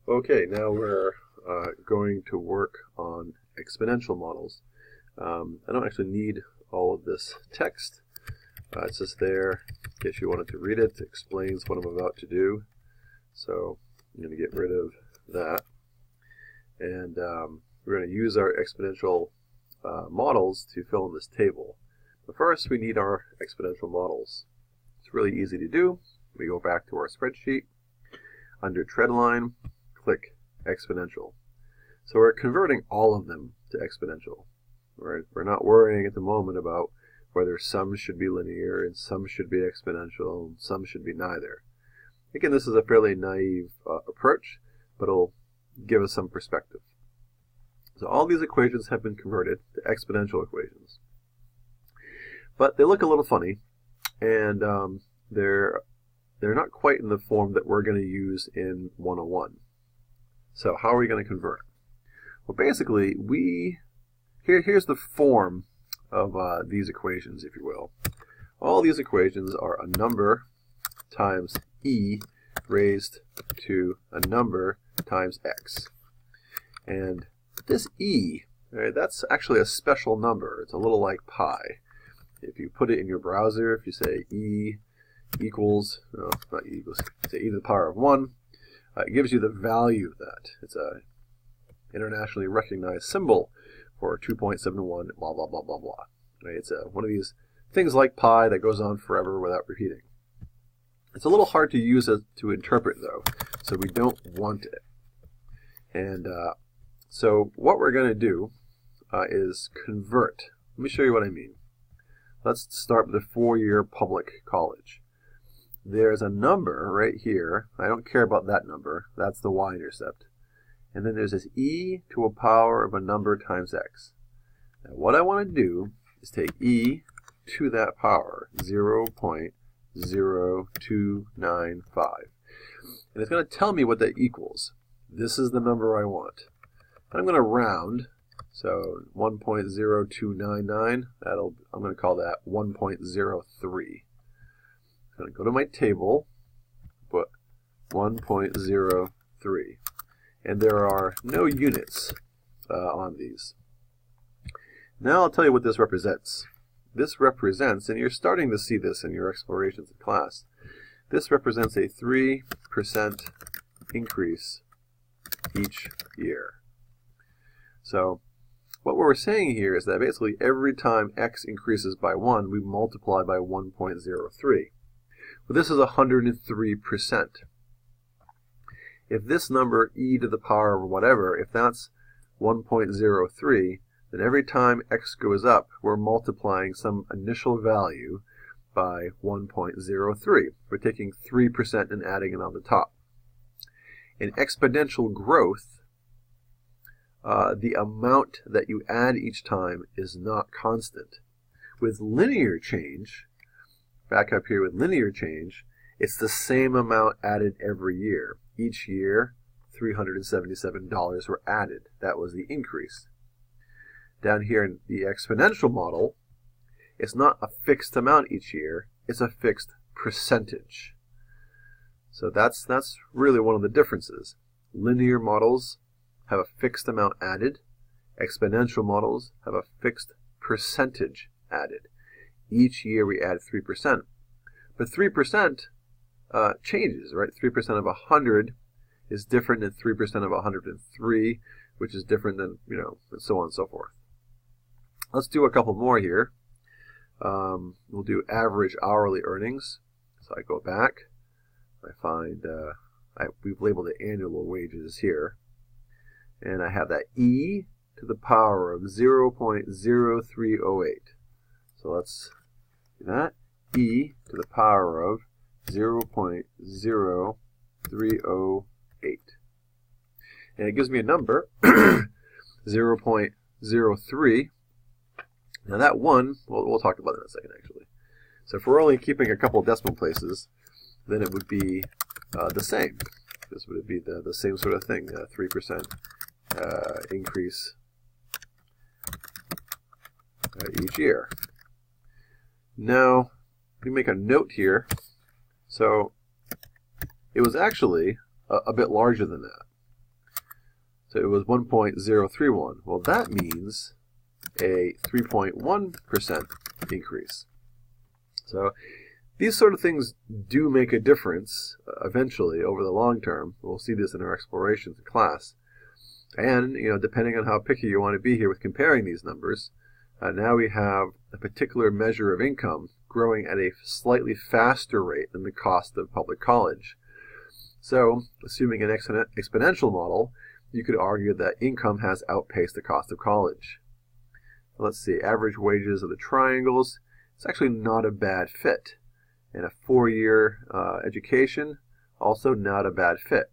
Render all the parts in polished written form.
Okay, now we're going to work on exponential models. I don't actually need all of this text. It's just there in case you wanted to read it. It explains what I'm about to do. So I'm going to get rid of that. And we're going to use our exponential models to fill in this table. But first, we need our exponential models. It's really easy to do. We go back to our spreadsheet. Under trendline, click exponential. So we're converting all of them to exponential. Right? We're not worrying at the moment about whether some should be linear and some should be exponential and some should be neither. Again, this is a fairly naive approach, but it'll give us some perspective. So all these equations have been converted to exponential equations. But they look a little funny, and they're not quite in the form that we're going to use in 101. So how are we going to convert? Well, basically, here's the form of these equations, if you will. All these equations are a number times e raised to a number times x. And this e, right, that's actually a special number. It's a little like pi. If you put it in your browser, if you say e equals, no, not e equals, say e to the power of 1, it gives you the value of that. It's a internationally recognized symbol for 2.71, blah, blah, blah, blah, blah. Right? It's one of these things like pi that goes on forever without repeating. It's a little hard to use it to interpret, though, so we don't want it. And so what we're going to do is convert. Let me show you what I mean. Let's start with a four-year public college. There's a number right here. I don't care about that number. That's the y-intercept. And then there's this e to a power of a number times x. Now what I want to do is take e to that power, 0.0295. And it's going to tell me what that equals. This is the number I want. And I'm going to round. So 1.0299, I'm going to call that 1.03. I'm going to go to my table, put 1.03. And there are no units on these. Now I'll tell you what this represents. This represents, and you're starting to see this in your explorations in class, this represents a 3% increase each year. So what we're saying here is that basically every time x increases by 1, we multiply by 1.03. But this is 103%. If this number, e to the power of whatever, if that's 1.03, then every time x goes up, we're multiplying some initial value by 1.03. We're taking 3% and adding it on the top. In exponential growth, the amount that you add each time is not constant. With linear change, back up here with linear change, it's the same amount added every year. Each year, $377 were added. That was the increase. Down here in the exponential model, it's not a fixed amount each year, it's a fixed percentage. So that's really one of the differences. Linear models have a fixed amount added. Exponential models have a fixed percentage added. Each year we add 3%. But 3% changes, right? 3% of 100 is different than 3% of 103, which is different than, and so on and so forth. Let's do a couple more here. We'll do average hourly earnings. So I go back. I find we've labeled the annual wages here. And I have that e to the power of 0.0308. So let's do that. E to the power of 0.0308. And it gives me a number, 0.03. Now that one, we'll talk about it in a second actually. So if we're only keeping a couple decimal places, then it would be the same. This would be the same sort of thing, 3% increase each year. Now, we make a note here. So it was actually a bit larger than that. So it was 1.031. Well, that means a 3.1% increase. So these sort of things do make a difference eventually over the long term. We'll see this in our explorations in class. And, depending on how picky you want to be here with comparing these numbers, now we have a particular measure of income growing at a slightly faster rate than the cost of public college. So, assuming an exponential model, you could argue that income has outpaced the cost of college. Let's see, average wages of the triangles. It's actually not a bad fit. And a 4-year education, also not a bad fit.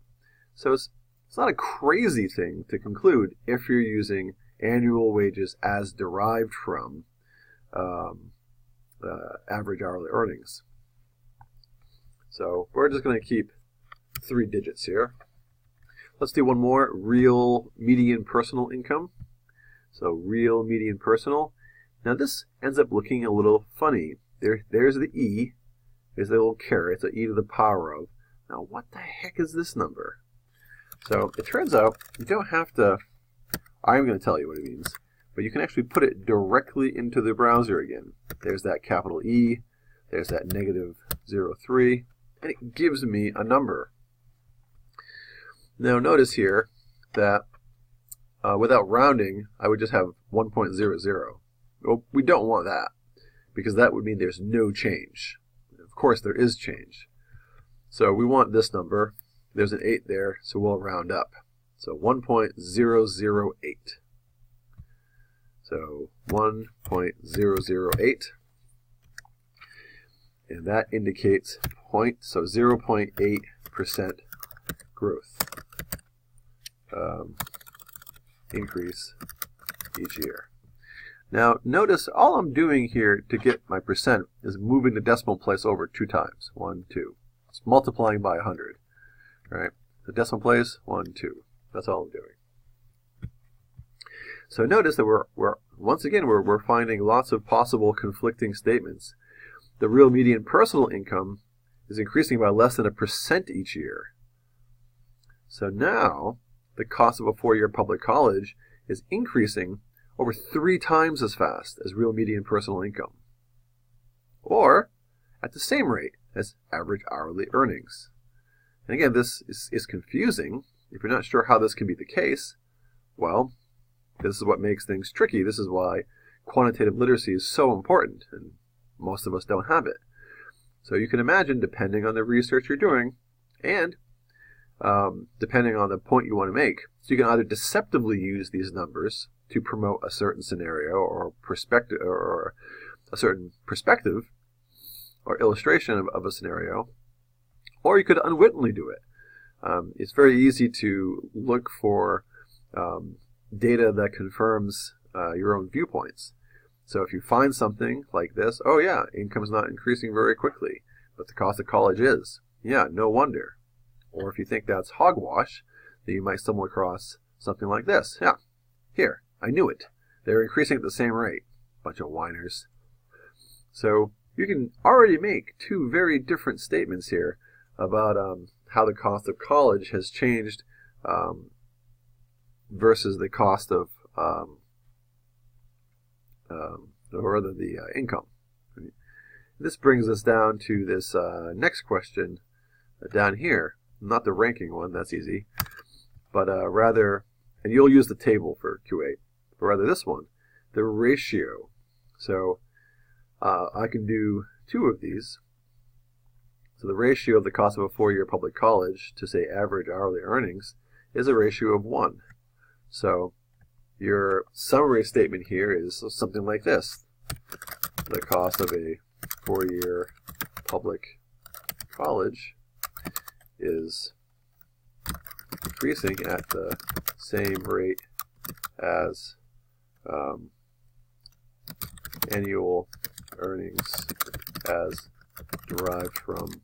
So it's not a crazy thing to conclude if you're using annual wages as derived from average hourly earnings. So we're just going to keep 3 digits here. Let's do one more, real median personal income. So real median personal. Now this ends up looking a little funny. There's the E. There's the little caret. It's an e to the power of. Now what the heck is this number? So it turns out you don't have to, I'm going to tell you what it means, but you can actually put it directly into the browser again. There's that capital E, there's that -0.3, and it gives me a number. Now notice here that without rounding, I would just have 1.00. Well, we don't want that, because that would mean there's no change. Of course there is change. So we want this number. There's an 8 there, so we'll round up. So 1.008. So 1.008. And that indicates 0.8% growth increase each year. Now notice all I'm doing here to get my percent is moving the decimal place over 2 times. 1, 2. It's multiplying by 100. Right? The decimal place, 1, 2. That's all I'm doing. So notice that we're finding lots of possible conflicting statements. The real median personal income is increasing by less than 1% each year. So now the cost of a 4-year public college is increasing over 3 times as fast as real median personal income, or at the same rate as average hourly earnings. And again, this is confusing. If you're not sure how this can be the case, well, this is what makes things tricky. This is why quantitative literacy is so important, and most of us don't have it. So you can imagine, depending on the research you're doing, and depending on the point you want to make, so you can either deceptively use these numbers to promote a certain scenario or perspective, or a certain perspective or illustration of a scenario, or you could unwittingly do it. It's very easy to look for data that confirms your own viewpoints. So if you find something like this, oh yeah, income's not increasing very quickly, but the cost of college is. Yeah, no wonder. Or if you think that's hogwash, then you might stumble across something like this. Yeah, here, I knew it. They're increasing at the same rate. Bunch of whiners. So you can already make 2 very different statements here about how the cost of college has changed versus the cost of the income. This brings us down to this next question down here. Not the ranking one, that's easy, but rather, and you'll use the table for Q8, but rather this one, the ratio. So I can do 2 of these. So the ratio of the cost of a 4-year public college to, say, average hourly earnings is a ratio of 1. So your summary statement here is something like this. The cost of a 4-year public college is increasing at the same rate as annual earnings as derived from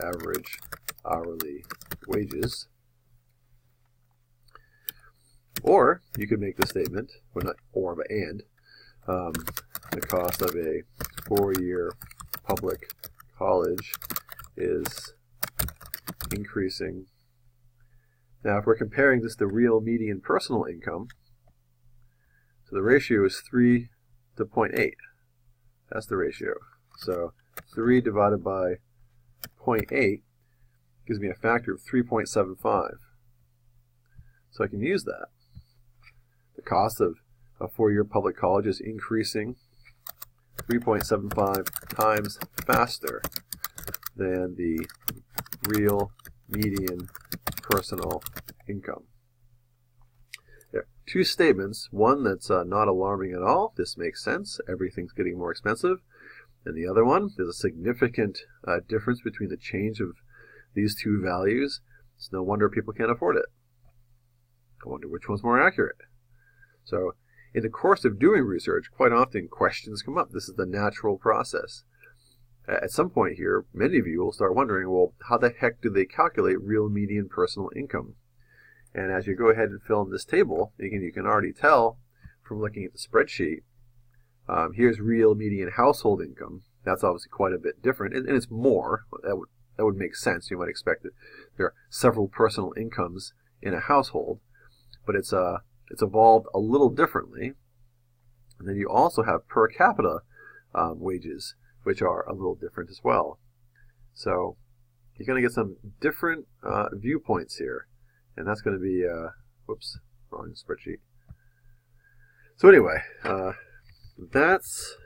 average hourly wages. Or you could make the statement, well, not or, but and, the cost of a 4-year public college is increasing Now, if we're comparing this to real median personal income, so the ratio is 3 to 0.8. That's the ratio. So 3 divided by 0.8 gives me a factor of 3.75. So I can use that. The cost of a four-year public college is increasing 3.75 times faster than the real median personal income. There are two statements. One that's not alarming at all. This makes sense. Everything's getting more expensive. And the other one, there's a significant difference between the change of these two values. It's no wonder people can't afford it. I wonder which one's more accurate. So in the course of doing research, quite often questions come up. This is the natural process. At some point here, many of you will start wondering, well, how the heck do they calculate real median personal income? And as you go ahead and fill in this table, you can already tell from looking at the spreadsheet, here's real median household income. That's obviously quite a bit different, and it's more. That would make sense. You might expect that there are several personal incomes in a household, but it's evolved a little differently. And then you also have per capita wages, which are a little different as well. So you're going to get some different viewpoints here, and that's going to be, whoops, wrong spreadsheet. So anyway, that's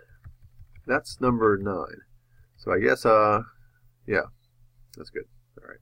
number 9. So I guess, yeah, that's good. All right.